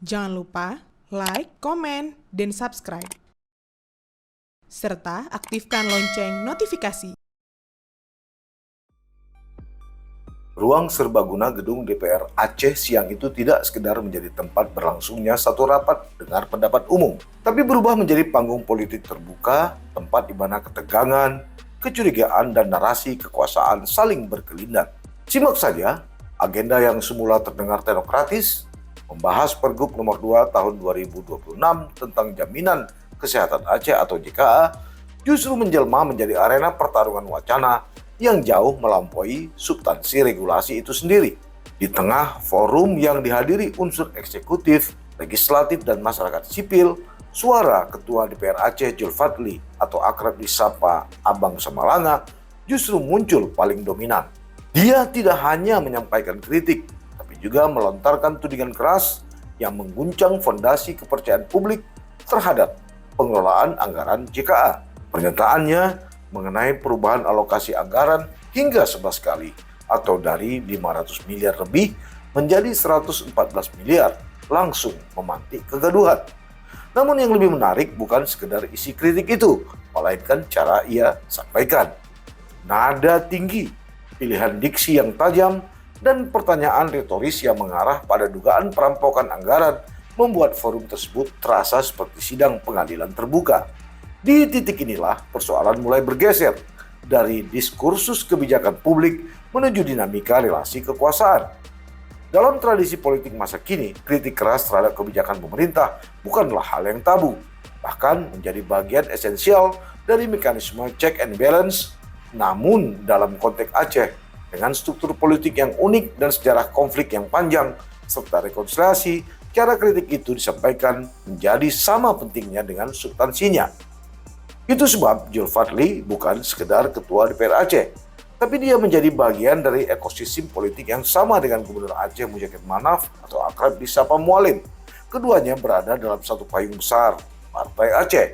Jangan lupa like, komen, dan subscribe. Serta aktifkan lonceng notifikasi. Ruang serbaguna gedung DPR Aceh siang itu tidak sekedar menjadi tempat berlangsungnya satu rapat dengar pendapat umum, tapi berubah menjadi panggung politik terbuka, tempat di mana ketegangan, kecurigaan, dan narasi kekuasaan saling berkelindan. Simak saja agenda yang semula terdengar teknokratis, membahas Pergub nomor 2 tahun 2026 tentang Jaminan Kesehatan Aceh atau JKA, justru menjelma menjadi arena pertarungan wacana yang jauh melampaui substansi regulasi itu sendiri. Di tengah forum yang dihadiri unsur eksekutif, legislatif, dan masyarakat sipil, suara Ketua DPR Aceh Julfadli atau akrab disapa Abang Samalanga justru muncul paling dominan. Dia tidak hanya menyampaikan kritik, tapi juga melontarkan tudingan keras yang mengguncang fondasi kepercayaan publik terhadap pengelolaan anggaran JKA. Pernyataannya mengenai perubahan alokasi anggaran hingga 11 kali atau dari 500 miliar lebih menjadi 114 miliar langsung memantik kegaduhan. Namun yang lebih menarik bukan sekedar isi kritik itu, melainkan cara ia sampaikan. Nada tinggi, pilihan diksi yang tajam, dan pertanyaan retoris yang mengarah pada dugaan perampokan anggaran membuat forum tersebut terasa seperti sidang pengadilan terbuka. Di titik inilah persoalan mulai bergeser dari diskursus kebijakan publik menuju dinamika relasi kekuasaan. Dalam tradisi politik masa kini, kritik keras terhadap kebijakan pemerintah bukanlah hal yang tabu, bahkan menjadi bagian esensial dari mekanisme check and balance. Namun dalam konteks Aceh, dengan struktur politik yang unik dan sejarah konflik yang panjang, serta rekonsiliasi, cara kritik itu disampaikan menjadi sama pentingnya dengan substansinya. Itu sebab Julfadli bukan sekedar ketua DPR Aceh, tapi dia menjadi bagian dari ekosistem politik yang sama dengan Gubernur Aceh Mujahid Manaf atau akrab disapa Mualim. Keduanya berada dalam satu payung besar, Partai Aceh.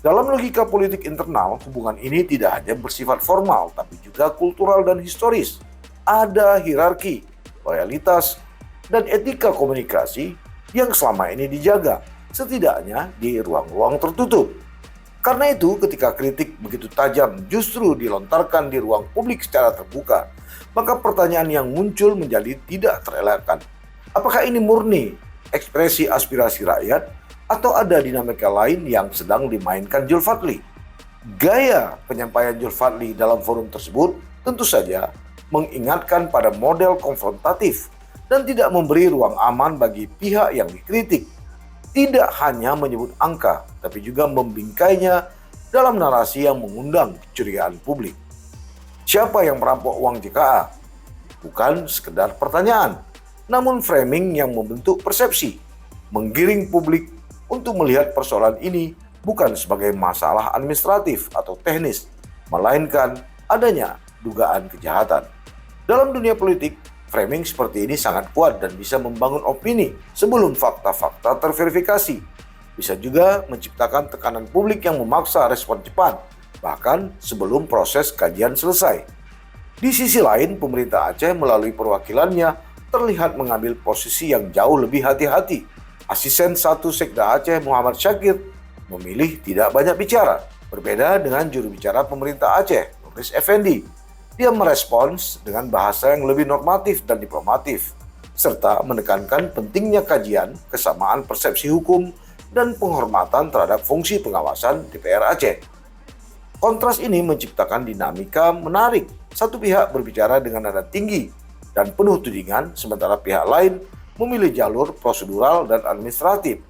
Dalam logika politik internal, hubungan ini tidak hanya bersifat formal, tapi juga kultural dan historis. Ada hierarki, loyalitas, dan etika komunikasi yang selama ini dijaga, setidaknya di ruang-ruang tertutup. Karena itu, ketika kritik begitu tajam justru dilontarkan di ruang publik secara terbuka, maka pertanyaan yang muncul menjadi tidak terelakkan. Apakah ini murni ekspresi aspirasi rakyat atau ada dinamika lain yang sedang dimainkan Julfadli? Gaya penyampaian Julfadli dalam forum tersebut tentu saja mengingatkan pada model konfrontatif dan tidak memberi ruang aman bagi pihak yang dikritik. Tidak hanya menyebut angka, tapi juga membingkainya dalam narasi yang mengundang kecurigaan publik. Siapa yang merampok uang JKA? Bukan sekedar pertanyaan, namun framing yang membentuk persepsi, menggiring publik untuk melihat persoalan ini bukan sebagai masalah administratif atau teknis, melainkan adanya dugaan kejahatan. Dalam dunia politik, framing seperti ini sangat kuat dan bisa membangun opini sebelum fakta-fakta terverifikasi. Bisa juga menciptakan tekanan publik yang memaksa respon cepat, bahkan sebelum proses kajian selesai. Di sisi lain, pemerintah Aceh melalui perwakilannya terlihat mengambil posisi yang jauh lebih hati-hati. Asisten 1 Sekda Aceh Muhammad Syakir memilih tidak banyak bicara, berbeda dengan juru bicara pemerintah Aceh, Nurlis Effendi. Dia merespons dengan bahasa yang lebih normatif dan diplomatif, serta menekankan pentingnya kajian, kesamaan persepsi hukum, dan penghormatan terhadap fungsi pengawasan DPR Aceh. Kontras ini menciptakan dinamika menarik. Satu pihak berbicara dengan nada tinggi dan penuh tudingan, sementara pihak lain memilih jalur prosedural dan administratif.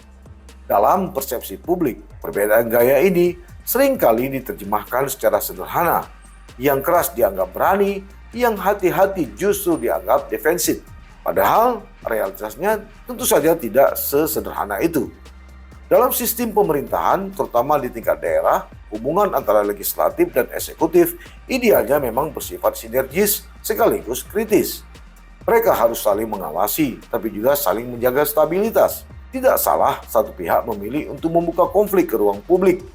Dalam persepsi publik, perbedaan gaya ini seringkali diterjemahkan secara sederhana. Yang keras dianggap berani, yang hati-hati justru dianggap defensif. Padahal realitasnya tentu saja tidak sesederhana itu. Dalam sistem pemerintahan, terutama di tingkat daerah, hubungan antara legislatif dan eksekutif idealnya memang bersifat sinergis sekaligus kritis. Mereka harus saling mengawasi, tapi juga saling menjaga stabilitas. Tidak salah satu pihak memilih untuk membuka konflik ke ruang publik.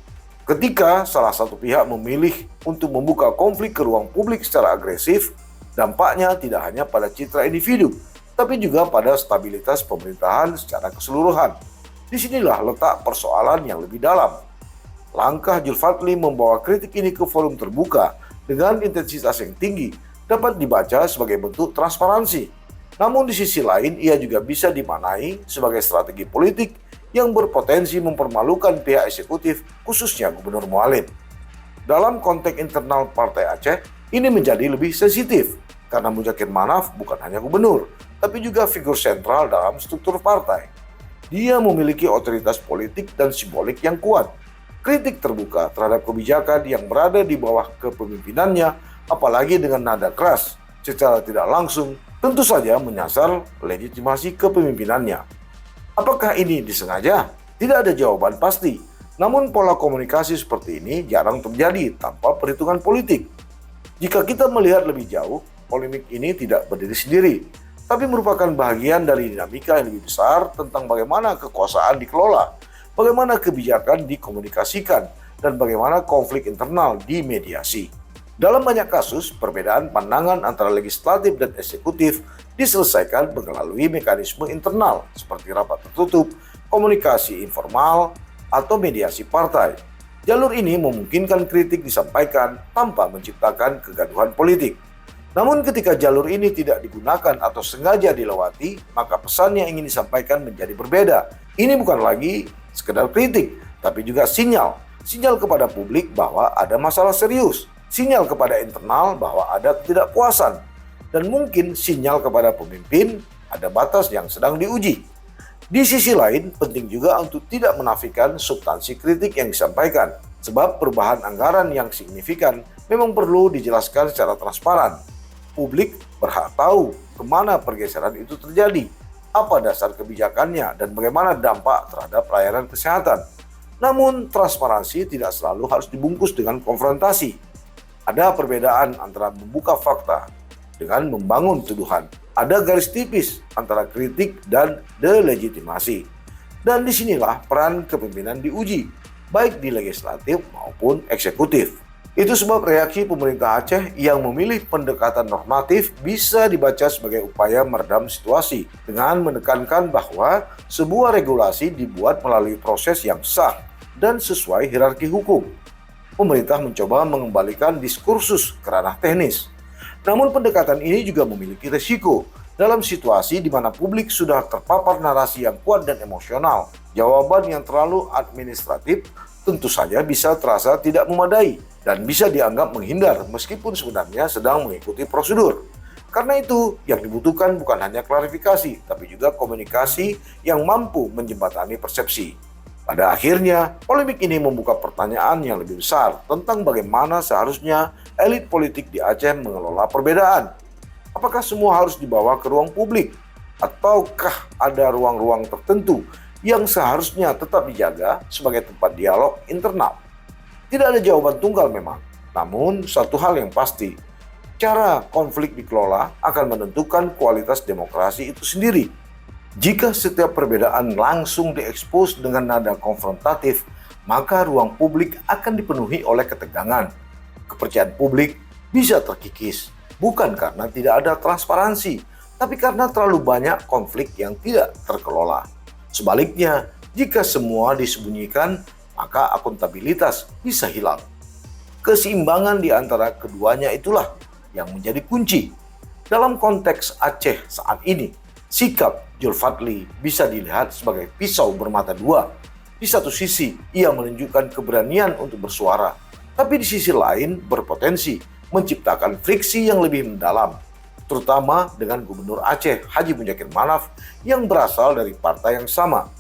Ketika salah satu pihak memilih untuk membuka konflik ke ruang publik secara agresif, dampaknya tidak hanya pada citra individu, tapi juga pada stabilitas pemerintahan secara keseluruhan. Disinilah letak persoalan yang lebih dalam. Langkah Zulkifli membawa kritik ini ke forum terbuka dengan intensitas yang tinggi dapat dibaca sebagai bentuk transparansi. Namun di sisi lain, ia juga bisa dimaknai sebagai strategi politik yang berpotensi mempermalukan pihak eksekutif, khususnya Gubernur Muallim. Dalam konteks internal Partai Aceh, ini menjadi lebih sensitif karena Mudzakkir Manaf bukan hanya gubernur, tapi juga figur sentral dalam struktur partai. Dia memiliki otoritas politik dan simbolik yang kuat. Kritik terbuka terhadap kebijakan yang berada di bawah kepemimpinannya, apalagi dengan nada keras, secara tidak langsung, tentu saja menyasar legitimasi kepemimpinannya. Apakah ini disengaja? Tidak ada jawaban pasti. Namun pola komunikasi seperti ini jarang terjadi tanpa perhitungan politik. Jika kita melihat lebih jauh, polemik ini tidak berdiri sendiri, tapi merupakan bagian dari dinamika yang lebih besar tentang bagaimana kekuasaan dikelola, bagaimana kebijakan dikomunikasikan, dan bagaimana konflik internal dimediasi. Dalam banyak kasus, perbedaan pandangan antara legislatif dan eksekutif diselesaikan melalui mekanisme internal seperti rapat tertutup, komunikasi informal, atau mediasi partai. Jalur ini memungkinkan kritik disampaikan tanpa menciptakan kegaduhan politik. Namun ketika jalur ini tidak digunakan atau sengaja dilewati, maka pesan yang ingin disampaikan menjadi berbeda. Ini bukan lagi sekedar kritik, tapi juga sinyal. Sinyal kepada publik bahwa ada masalah serius. Sinyal kepada internal bahwa ada ketidakpuasan. Dan mungkin sinyal kepada pemimpin ada batas yang sedang diuji. Di sisi lain, penting juga untuk tidak menafikan substansi kritik yang disampaikan. Sebab perubahan anggaran yang signifikan memang perlu dijelaskan secara transparan. Publik berhak tahu kemana pergeseran itu terjadi, apa dasar kebijakannya, dan bagaimana dampak terhadap layanan kesehatan. Namun, transparansi tidak selalu harus dibungkus dengan konfrontasi. Ada perbedaan antara membuka fakta dengan membangun tuduhan. Ada garis tipis antara kritik dan delegitimasi. Dan disinilah peran kepemimpinan diuji, baik di legislatif maupun eksekutif. Itu sebab reaksi pemerintah Aceh yang memilih pendekatan normatif bisa dibaca sebagai upaya meredam situasi dengan menekankan bahwa sebuah regulasi dibuat melalui proses yang sah dan sesuai hierarki hukum. Pemerintah mencoba mengembalikan diskursus ke ranah teknis. Namun pendekatan ini juga memiliki resiko dalam situasi di mana publik sudah terpapar narasi yang kuat dan emosional. Jawaban yang terlalu administratif tentu saja bisa terasa tidak memadai dan bisa dianggap menghindar meskipun sebenarnya sedang mengikuti prosedur. Karena itu, yang dibutuhkan bukan hanya klarifikasi, tapi juga komunikasi yang mampu menjembatani persepsi. Pada akhirnya, polemik ini membuka pertanyaan yang lebih besar tentang bagaimana seharusnya elit politik di Aceh mengelola perbedaan. Apakah semua harus dibawa ke ruang publik? Ataukah ada ruang-ruang tertentu yang seharusnya tetap dijaga sebagai tempat dialog internal? Tidak ada jawaban tunggal memang, namun satu hal yang pasti, cara konflik dikelola akan menentukan kualitas demokrasi itu sendiri. Jika setiap perbedaan langsung diekspos dengan nada konfrontatif, maka ruang publik akan dipenuhi oleh ketegangan. Kepercayaan publik bisa terkikis, bukan karena tidak ada transparansi, tapi karena terlalu banyak konflik yang tidak terkelola. Sebaliknya, jika semua disembunyikan, maka akuntabilitas bisa hilang. Keseimbangan di antara keduanya itulah yang menjadi kunci. Dalam konteks Aceh saat ini, sikap Zulkifli bisa dilihat sebagai pisau bermata dua. Di satu sisi, ia menunjukkan keberanian untuk bersuara, tapi di sisi lain berpotensi menciptakan friksi yang lebih mendalam, terutama dengan Gubernur Aceh Haji Mudzakkir Manaf yang berasal dari partai yang sama.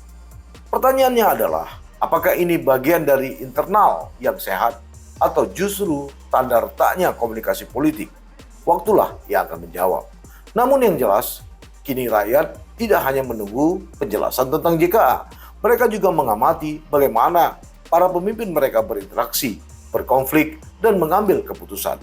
Pertanyaannya adalah, apakah ini bagian dari internal yang sehat atau justru tanda retaknya komunikasi politik? Waktulah yang akan menjawab. Namun yang jelas, kini rakyat tidak hanya menunggu penjelasan tentang JKA, mereka juga mengamati bagaimana para pemimpin mereka berinteraksi, berkonflik, dan mengambil keputusan.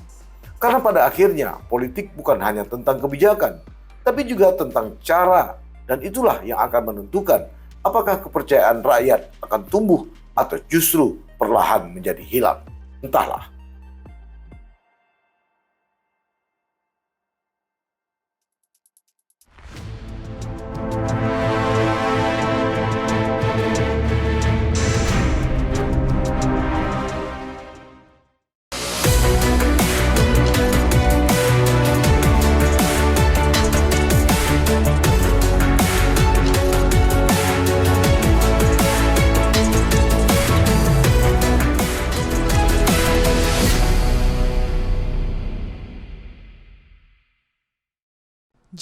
Karena pada akhirnya politik bukan hanya tentang kebijakan, tapi juga tentang cara, dan itulah yang akan menentukan apakah kepercayaan rakyat akan tumbuh atau justru perlahan menjadi hilang. Entahlah.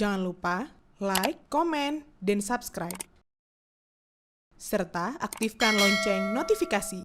Jangan lupa like, komen, dan subscribe. Serta aktifkan lonceng notifikasi.